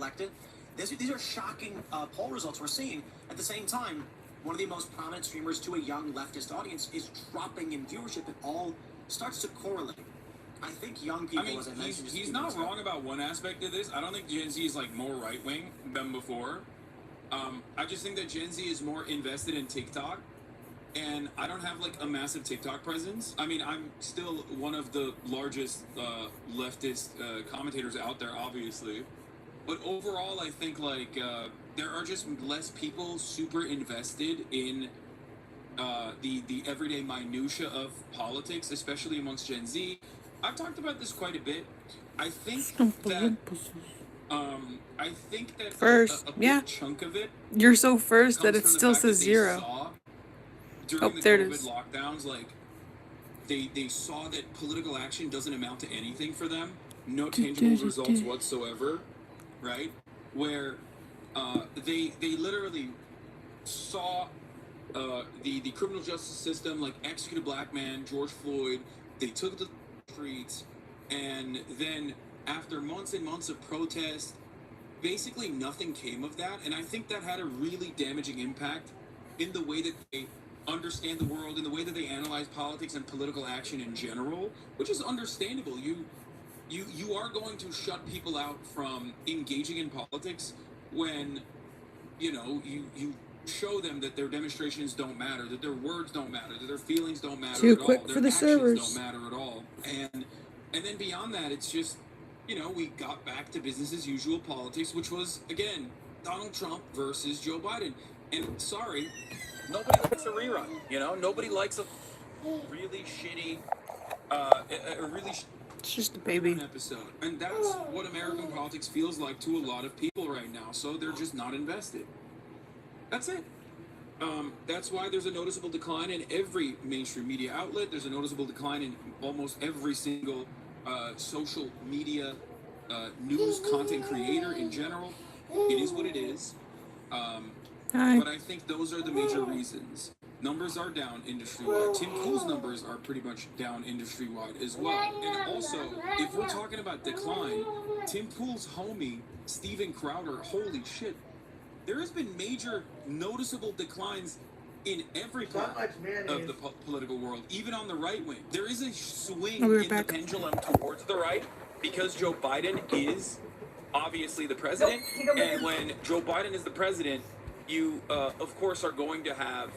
elected. These are shocking poll results we're seeing. At the same time, one of the most prominent streamers to a young leftist audience is dropping in viewership. It all starts to correlate. I think young people, as I mentioned, he's not wrong about one aspect of this. I don't think Gen Z is like more right-wing than before. I just think that Gen Z is more invested in TikTok, and I don't have like a massive TikTok presence. I mean, I'm still one of the largest leftist commentators out there, obviously. But overall, I think like there are just less people super invested in the everyday minutia of politics, especially amongst Gen Z. I've talked about this quite a bit. I think that first, a big chunk of it. You're so first that it still says 0. During the there it COVID is. lockdowns, like they saw that political action doesn't amount to anything for them. No tangible results whatsoever, right? Where they literally saw the criminal justice system like execute a black man, George Floyd. They took the streets, and then after months and months of protest, basically nothing came of that. And I think that had a really damaging impact in the way that they understand the world, in the way that they analyze politics and political action in general, which is understandable. You are going to shut people out from engaging in politics when you show them that their demonstrations don't matter, that their words don't matter, that their feelings don't matter Too at quick all, for their the actions servers. don't matter at all. And then beyond that, it's just, we got back to business as usual politics, which was, again, Donald Trump versus Joe Biden. And sorry, nobody likes a rerun, Nobody likes a really shitty, It's just a baby. episode. And that's what American politics feels like to a lot of people right now. So they're just not invested. That's it. That's why there's a noticeable decline in every mainstream media outlet. There's a noticeable decline in almost every single social media news content creator in general. It is what it is. But I think those are the major reasons. Numbers are down industry-wide. Tim Pool's numbers are pretty much down industry-wide as well. And also, if we're talking about decline, Tim Pool's homie, Steven Crowder, holy shit, there has been major noticeable declines in every part of the political world, even on the right wing. There is a swing in the pendulum towards the right because Joe Biden is obviously the president. And when Joe Biden is the president, you of course are going to have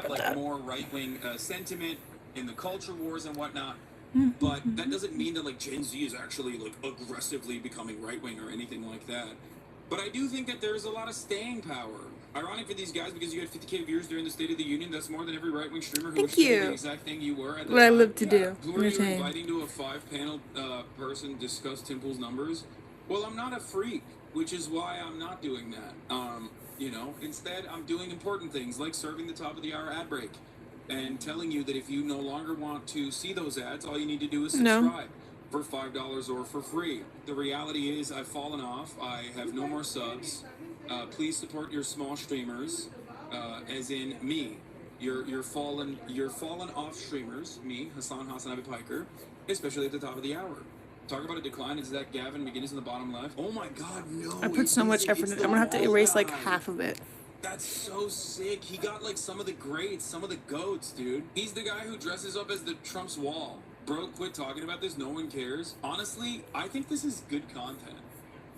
like more right-wing sentiment in the culture wars and whatnot. But that doesn't mean that like Gen Z is actually like aggressively becoming right-wing or anything like that. But I do think that there's a lot of staying power. Ironic for these guys because you had 50K views during the State of the Union. That's more than every right-wing streamer who was doing the exact thing you were at the time. What I live to do. Who are you inviting to a 5-panel person discuss Tim Pool's numbers? Well, I'm not a freak, which is why I'm not doing that. Instead, I'm doing important things like serving the top of the hour ad break and telling you that if you no longer want to see those ads, all you need to do is subscribe for $5 or for free. The reality is I've fallen off. I have no more subs. Please support your small streamers, as in me. You're fallen off streamers, me, Hassan Abi Piker, especially at the top of the hour. Talk about a decline. Is that Gavin McGinnis in the bottom left? Oh my God, no! I put so much effort in it. I'm gonna have to erase like half of it. That's so sick. He got like some of the greats, some of the goats, dude. He's the guy who dresses up as the Trump's wall. Bro, quit talking about this. No one cares. Honestly, I think this is good content.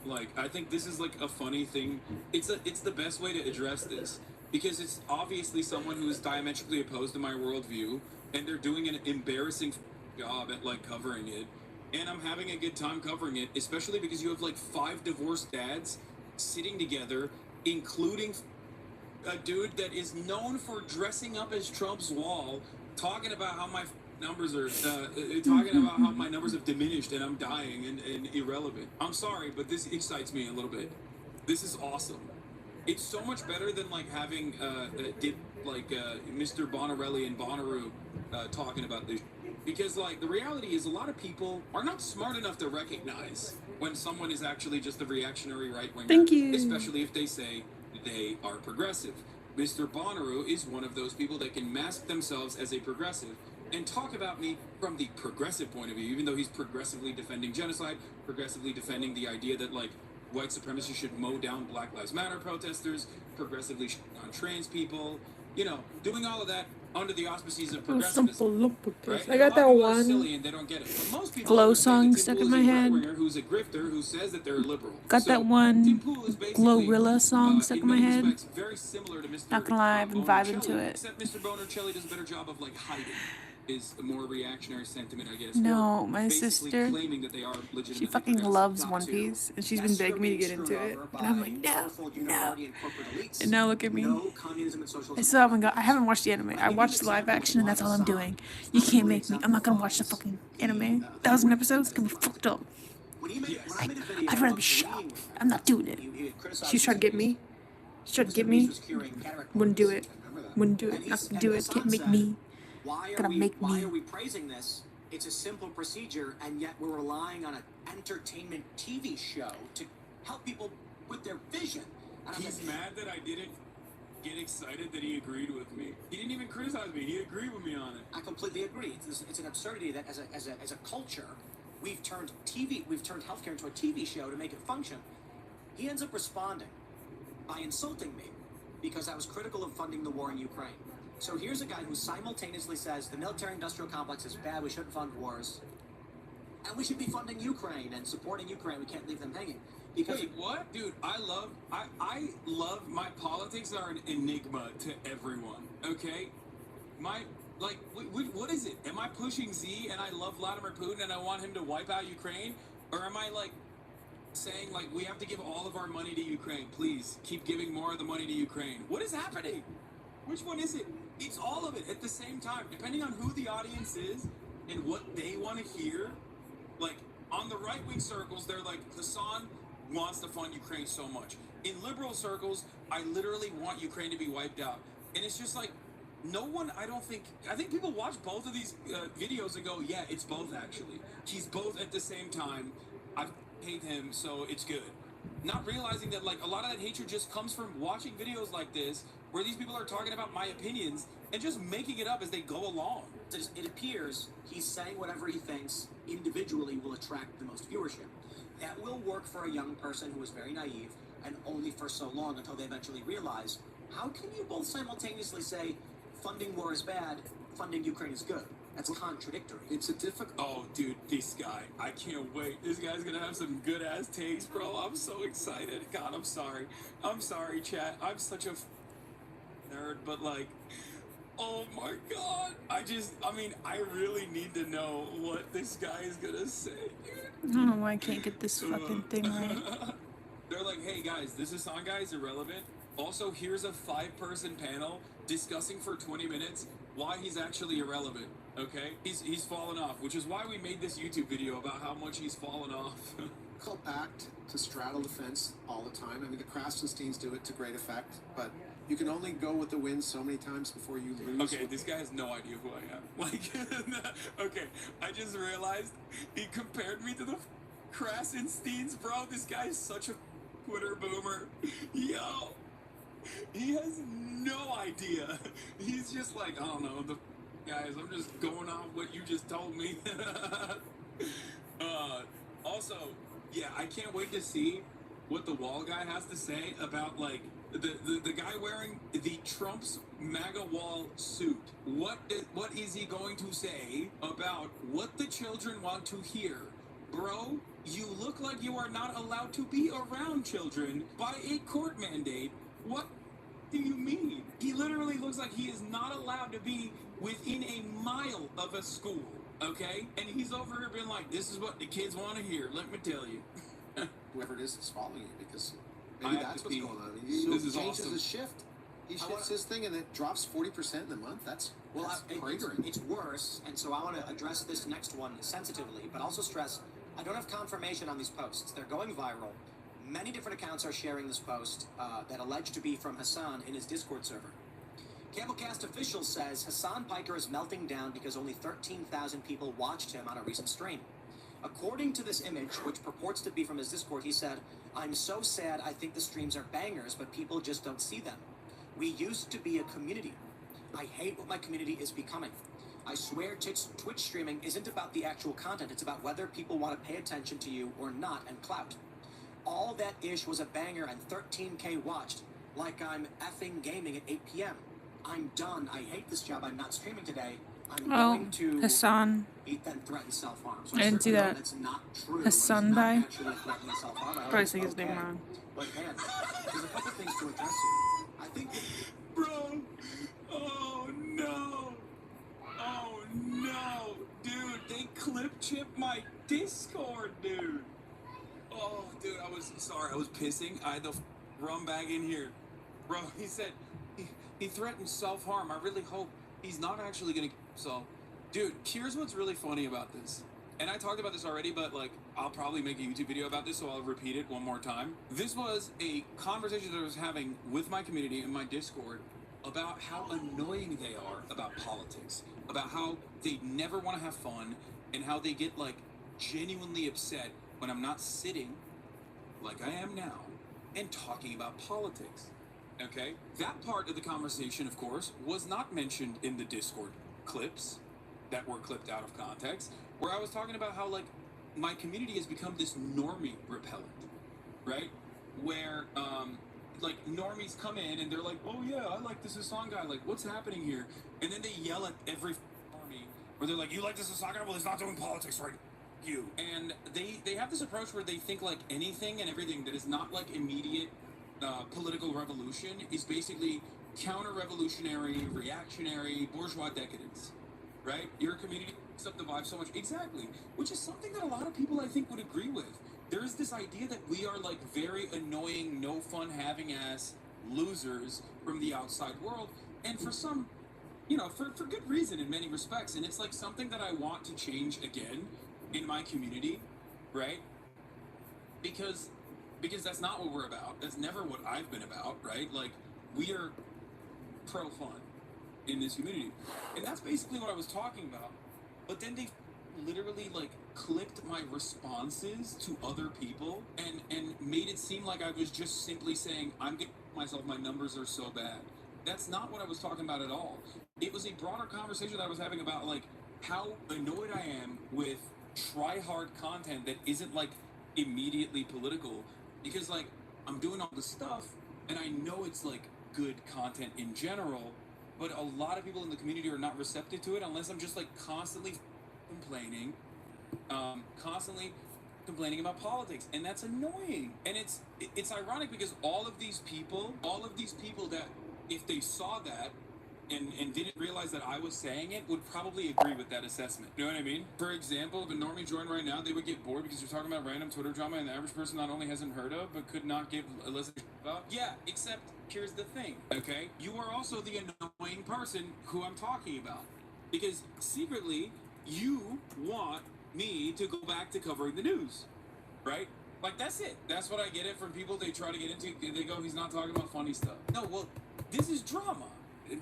Like, I think this is like a funny thing. It's the best way to address this because it's obviously someone who is diametrically opposed to my worldview, and they're doing an embarrassing job at like covering it. And I'm having a good time covering it, especially because you have like 5 divorced dads sitting together, including a dude that is known for dressing up as Trump's wall, talking about how my numbers are, talking about how my numbers have diminished and I'm dying and irrelevant. I'm sorry, but this excites me a little bit. This is awesome. It's so much better than like having Mr. Bonarelli and Bonnaroo talking about this. Because, like, the reality is a lot of people are not smart enough to recognize when someone is actually just a reactionary right-winger. Thank you. Especially if they say they are progressive. Mr. Bonnaroo is one of those people that can mask themselves as a progressive. and talk about me from the progressive point of view, even though he's progressively defending genocide, progressively defending the idea that, like, white supremacy should mow down Black Lives Matter protesters, progressively on trans people, you know, doing all of that under the auspices of progressivism. Right? I got that one silly and they don't get it. But most people Glow understand that song Tim stuck Pool in is my a head. right-winger who's a grifter who says that they're liberal. Got So, that one Tim Pool is basically, Glorilla song stuck in my many head. respects, very similar to Mr. Not gonna lie, I've been vibing to it. Except Mr. Bonercelli does a better job of, like, hiding is a more reactionary sentiment, I guess. No, or my basically sister, claiming that they are she legitimately fucking progressive. loves One Piece, and she's been begging me to get into it. And I'm like, no, no. And now look at me. I still haven't got. I haven't watched the anime. I watched the live action, and that's all I'm doing. You can't make me. I'm not gonna watch the fucking anime. 1,000 episodes gonna be fucked up. I'd rather be shot. I'm not doing it. She's trying to get me. She's trying to get me. Wouldn't do it. Wouldn't do it. Not gonna do it. Can't make me. Why are we praising this? It's a simple procedure, and yet we're relying on an entertainment TV show to help people with their vision. And He's mad that I didn't get excited that he agreed with me. He didn't even criticize me. He agreed with me on it. I completely agree. It's an absurdity that as a culture, we've turned healthcare into a TV show to make it function. He ends up responding by insulting me because I was critical of funding the war in Ukraine. So here's a guy who simultaneously says the military-industrial complex is bad, we shouldn't fund wars, and we should be funding Ukraine and supporting Ukraine. We can't leave them hanging. Because wait, what? Dude, I love my politics are an enigma to everyone, okay? What is it? Am I pushing Z and I love Vladimir Putin and I want him to wipe out Ukraine? Or am I, like, saying, like, we have to give all of our money to Ukraine, please? Keep giving more of the money to Ukraine. What is happening? Which one is it? It's all of it at the same time, depending on who the audience is and what they want to hear. Like, on the right-wing circles, they're like, Hassan wants to fund Ukraine so much. In liberal circles, I literally want Ukraine to be wiped out. And it's just like, no one, I think people watch both of these videos and go, yeah, it's both actually. He's both at the same time. I hate him, so it's good. Not realizing that, like, a lot of that hatred just comes from watching videos like this, where these people are talking about my opinions and just making it up as they go along. It appears he's saying whatever he thinks individually will attract the most viewership. That will work for a young person who is very naive and only for so long until they eventually realize, how can you both simultaneously say funding war is bad, funding Ukraine is good? That's contradictory. It's a difficult... Oh, dude, this guy. I can't wait. This guy's gonna have some good-ass takes, bro. I'm so excited. God, I'm sorry. I'm sorry, chat. I'm such a nerd, but, like... Oh, my God. I really need to know what this guy is gonna say, dude. I don't know why I can't get this fucking thing right. They're like, hey, guys, this Hassan guy is irrelevant. Also, here's a 5-person panel discussing for 20 minutes why he's actually irrelevant. Okay, he's fallen off, which is why we made this YouTube video about how much he's fallen off. Act to straddle the fence all the time. I mean, the Krasensteins do it to great effect, but you can only go with the wind so many times before you lose. Okay, this guy has no idea who I am. Like, okay, I just realized he compared me to the Krasensteins, bro. This guy is such a Twitter boomer. Yo, he has no idea. He's just like, I don't know, guys, I'm just going off what you just told me. Also, yeah, I can't wait to see what the wall guy has to say about, like, the guy wearing the Trump's MAGA wall suit. What is he going to say about what the children want to hear? Bro, you look like you are not allowed to be around children by a court mandate. What do you mean? He literally looks like he is not allowed to be within a mile of a school, okay? And he's over here being like, this is what the kids want to hear, let me tell you. Whoever it is that's following you, because maybe that's what's going on. This is changes awesome. his shift. He shifts his thing and it drops 40% in a month. That's triggering. It's worse, and so I want to address this next one sensitively, but also stress, I don't have confirmation on these posts. They're going viral. Many different accounts are sharing this post that allege to be from Hassan in his Discord server. Cablecast official says Hassan Piker is melting down because only 13,000 people watched him on a recent stream. According to this image, which purports to be from his Discord, he said, "I'm so sad, I think the streams are bangers, but people just don't see them. We used to be a community. I hate what my community is becoming. I swear Twitch streaming isn't about the actual content, it's about whether people want to pay attention to you or not, and clout. All that ish was a banger and 13K watched, like I'm effing gaming at 8 p.m. I'm done. I hate this job. I'm not streaming today. I'm going to Hassan. eat that threatened self-harm. So I didn't see that. That's not true. Hassan died. Probably saying his name wrong. But man, there's a couple things to address here. I think, Bro, oh no, dude, they clip chipped my Discord, dude. Oh, dude, I was pissing. I had the rum bag in here. Bro, he said he threatened self-harm. I really hope he's not actually gonna kill himself. Dude, here's what's really funny about this. And I talked about this already, but like, I'll probably make a YouTube video about this, so I'll repeat it one more time. This was a conversation that I was having with my community in my Discord about how annoying they are about politics, about how they never want to have fun, and how they get like genuinely upset when I'm not sitting like I am now and talking about politics. Okay? That part of the conversation, of course, was not mentioned in the Discord clips that were clipped out of context, where I was talking about how like my community has become this normie repellent, right? Where like normies come in and they're like, oh yeah, I like this Hassan guy, like what's happening here? And then they yell at every normie where they're like, you like this Hassan guy? Well, he's not doing politics right. You. And they have this approach where they think like anything and everything that is not like immediate political revolution is basically counter-revolutionary, reactionary, bourgeois decadence, right? Your community picks up the vibe so much. Exactly. Which is something that a lot of people, I think, would agree with. There's this idea that we are like very annoying, no fun having ass losers from the outside world. And for some, you know, for good reason in many respects. And it's like something that I want to change again in my community, right? Because that's not what we're about. That's never what I've been about, right? Like, we are pro-fun in this community. And that's basically what I was talking about. But then they literally, like, clipped my responses to other people and made it seem like I was just simply saying, I'm getting myself, my numbers are so bad. That's not what I was talking about at all. It was a broader conversation that I was having about, like, how annoyed I am with try-hard content that isn't, like, immediately political. Because, like, I'm doing all this stuff, and I know it's, like, good content in general, but a lot of people in the community are not receptive to it unless I'm just, like, constantly complaining about politics, and that's annoying. And it's ironic because all of these people that, if they saw that, and didn't realize that I was saying it, would probably agree with that assessment. You know what I mean? For example, if a normie joined right now, they would get bored because you're talking about random Twitter drama and the average person not only hasn't heard of, but could not give a listen about. Yeah, except here's the thing, okay? You are also the annoying person who I'm talking about. Because secretly, you want me to go back to covering the news, right? Like, that's it. That's what I get it from people they try to get into. They go, he's not talking about funny stuff. No, well, this is drama.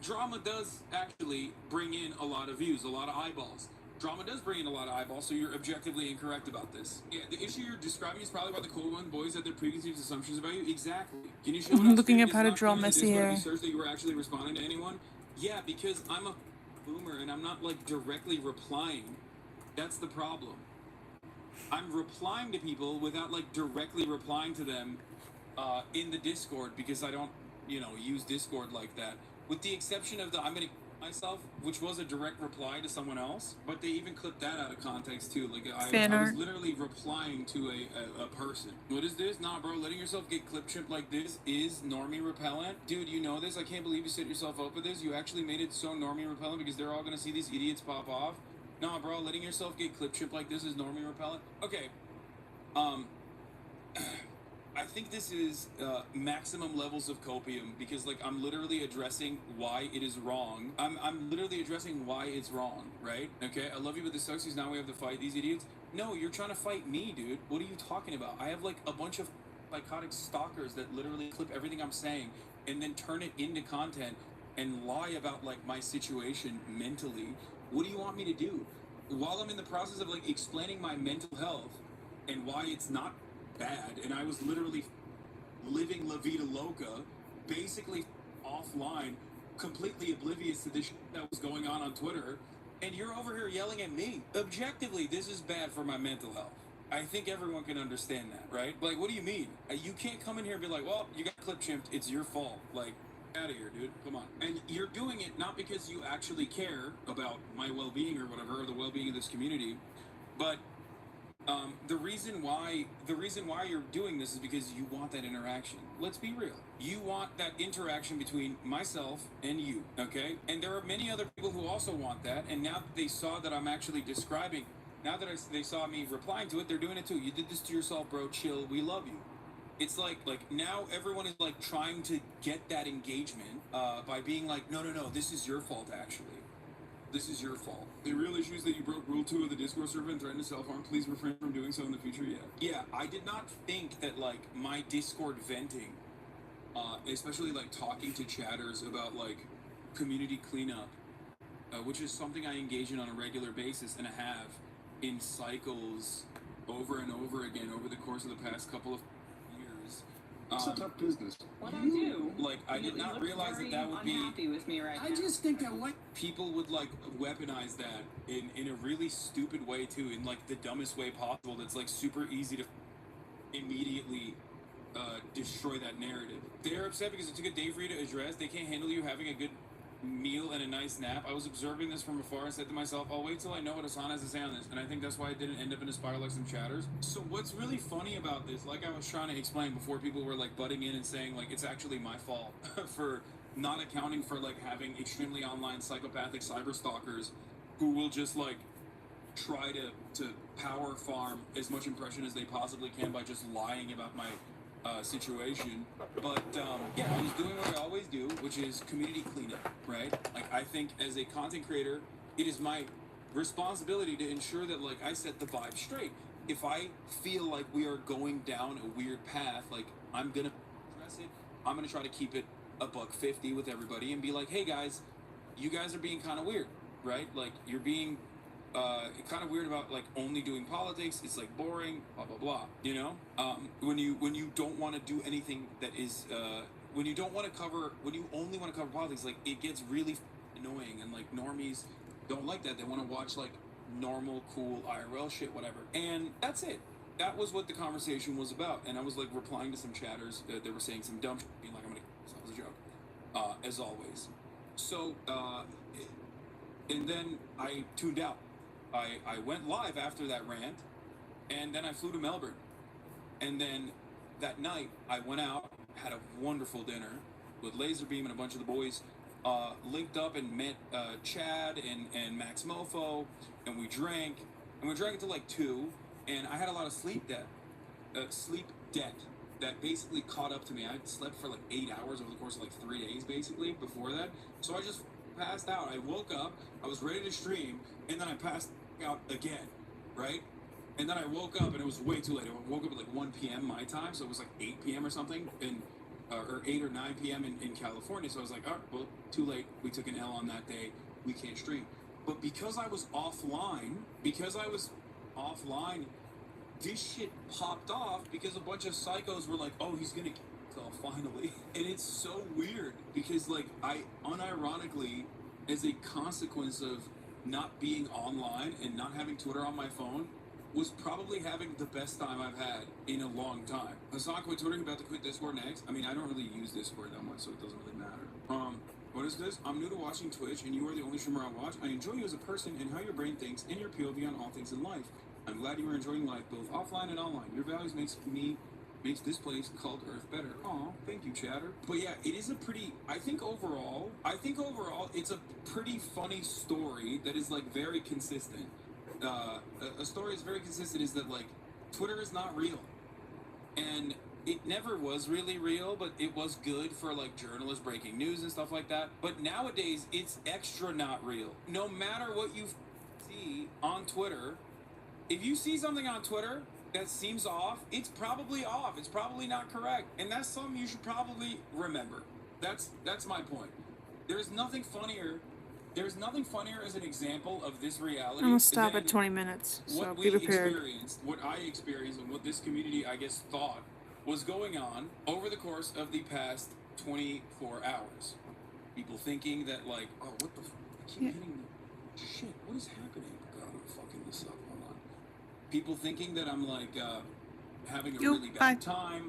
Drama does actually bring in a lot of views, a lot of eyeballs. Drama does bring in a lot of eyeballs, so you're objectively incorrect about this. Yeah, the issue you're describing is probably about the cool one boys had their preconceived assumptions about you. Exactly. Can you show I'm looking up how to draw messy hair. Search that you were actually responding to anyone? Yeah, because I'm a boomer and I'm not like directly replying. That's the problem. I'm replying to people without like directly replying to them in the Discord because I don't, you know, use Discord like that. With the exception of the I'm gonna myself, which was a direct reply to someone else, but they even clipped that out of context too. Like I was literally replying to a person. What is this? Nah, bro, letting yourself get clip chipped like this is normie repellent. Dude, you know this? I can't believe you set yourself up with this. You actually made it so normie repellent because they're all gonna see these idiots pop off. Nah, bro, letting yourself get clip chipped like this is normie repellent. Okay. I think this is maximum levels of copium because like I'm literally addressing why it is wrong. I'm literally addressing why it's wrong, right? Okay, I love you, but this sucks because now we have to fight these idiots. No, you're trying to fight me, dude. What are you talking about? I have like a bunch of psychotic stalkers that literally clip everything I'm saying and then turn it into content and lie about like my situation mentally. What do you want me to do? While I'm in the process of like explaining my mental health and why it's not bad, and I was literally living La Vida Loca, basically offline, completely oblivious to this shit that was going on Twitter, And you're over here yelling at me. Objectively, this is bad for my mental health. I think everyone can understand that, right? Like, what do you mean? You can't come in here and be like, well, you got clip chimped, it's your fault. Like, out of here, dude. Come on. And you're doing it not because you actually care about my well-being or whatever, or the well-being of this community, but the reason why you're doing this is because you want that interaction. Let's be real. You want that interaction between myself and you, okay? And there are many other people who also want that, and now that they saw that I'm actually describing, now that they saw me replying to it, they're doing it too. You did this to yourself, bro. Chill. We love you. It's like now everyone is like trying to get that engagement by being like, no, this is your fault, actually. This is your fault. The real issue is that you broke Rule 2 of the Discord server and threatened to self-harm. Please refrain from doing so in the future. Yeah, I did not think that, like, my Discord venting, especially, like, talking to chatters about, like, community cleanup, which is something I engage in on a regular basis and have in cycles over and over again over the course of the past couple of years. It's a tough business. What I do? Like, I did not realize that would be... unhappy with me right now. I just think that what people would like weaponize that in a really stupid way too, in like the dumbest way possible. That's like super easy to immediately destroy that narrative. They're upset because it took a day for you to address. They can't handle you having a good meal and a nice nap. I was observing this from afar and said to myself, I'll wait till I know what Hassan has to say on this. And I think that's why it didn't end up in a spiral like some chatters. So what's really funny about this, like I was trying to explain before people were like butting in and saying like it's actually my fault for not accounting for like having extremely online psychopathic cyber stalkers who will just like try to power farm as much impression as they possibly can by just lying about my situation. But yeah, I was doing what I always do, which is community cleanup, right? Like, I think as a content creator, it is my responsibility to ensure that like I set the vibe straight. If I feel like we are going down a weird path, like I'm gonna address it. I'm gonna try to keep it a $1.50 with everybody and be like, hey guys, you guys are being kind of weird, right? Like you're being kind of weird about like only doing politics. It's like boring, blah blah blah. You know, when you don't want to do anything that is when you only want to cover politics, like it gets really annoying, and like normies don't like that. They want to watch like normal, cool IRL shit, whatever. And that's it. That was what the conversation was about. And I was like replying to some chatters that they were saying some dumb shit, being like, I'm gonna. That was a joke, as always. So, and then I tuned out. I went live after that rant, and then I flew to Melbourne. And then that night, I went out, had a wonderful dinner with Laserbeam and a bunch of the boys, linked up and met Chad and Max Mofo, and we drank until like 2, and I had a lot of sleep debt that basically caught up to me. I slept for like 8 hours over the course of like 3 days, basically, before that. So I just passed out. I woke up, I was ready to stream, and then I passed out again, right? And then I woke up, and it was way too late. I woke up at like 1 p.m. my time, so it was like 8 p.m. or something, or 8 or 9 p.m. in California. So I was like, all right, well, too late. We took an L on that day. We can't stream. But because I was offline, this shit popped off because a bunch of psychos were like, oh, he's gonna kill finally. And it's so weird because like I unironically, as a consequence of not being online and not having Twitter on my phone, was probably having the best time I've had in a long time. Hassan quit Twitter, about to quit Discord next. I mean, I don't really use Discord that much, so it doesn't really matter. What is this? I'm new to watching Twitch, and you are the only streamer I watch. I enjoy you as a person and how your brain thinks and your POV on all things in life. I'm glad you are enjoying life, both offline and online. Your values makes this place called Earth better. Aw, thank you, chatter. But yeah, it is a pretty, I think overall, it's a pretty funny story that is like very consistent. A story is very consistent is that like, Twitter is not real. And it never was really real, but it was good for like journalists breaking news and stuff like that. But nowadays, it's extra not real. No matter what you see on Twitter, if you see something on Twitter that seems off, it's probably off. It's probably not correct. And that's something you should probably remember. That's my point. There's nothing funnier as an example of this reality. I'm gonna stop at 20 minutes, so be prepared. What I experienced, and what this community, I guess, thought was going on over the course of the past 24 hours. People thinking that, like, oh, what the f***? I keep hitting the Shit, what is happening? God, I'm fucking this up. Hold on. People thinking that I'm like having a Yo, really bye. bad time.